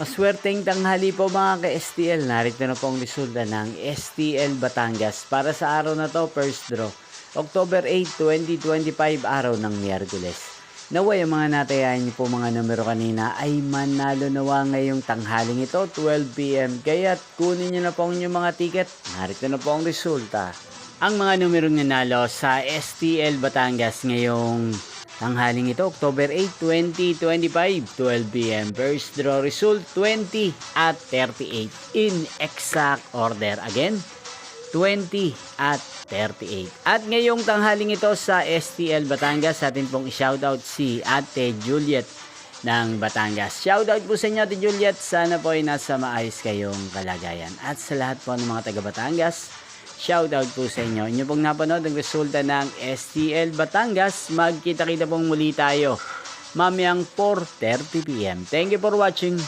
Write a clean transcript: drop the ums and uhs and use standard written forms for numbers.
Maswerteng tanghali po mga ka-STL. Narito na po ang resulta ng STL Batangas para sa araw na to, first draw. October 8, 2025, araw ng Miyerkules. Naway ang mga natayahan niyo po mga numero kanina ay manalo nawa ngayong tanghaling ito, 12 PM. Kaya't kunin niyo na po ang inyong mga ticket. Narito na po ang resulta. Ang mga numerong nanalo sa STL Batangas ngayong tanghaling ito, October 8, 2025, 12 PM. First draw result, 20 at 38 in exact order. Again, 20 at 38. At ngayong tanghaling ito sa STL Batangas, atin pong i-shoutout si Ate Juliet ng Batangas. Shoutout po sa inyo, Ate Juliet. Sana po ay nasa maayos kayong kalagayan. At sa lahat po ng mga taga Batangas, shoutout po sa inyo. Inyo pong napanood ang resulta ng STL Batangas. Magkita-kita pong muli tayo mamayang 4:30 PM. Thank you for watching.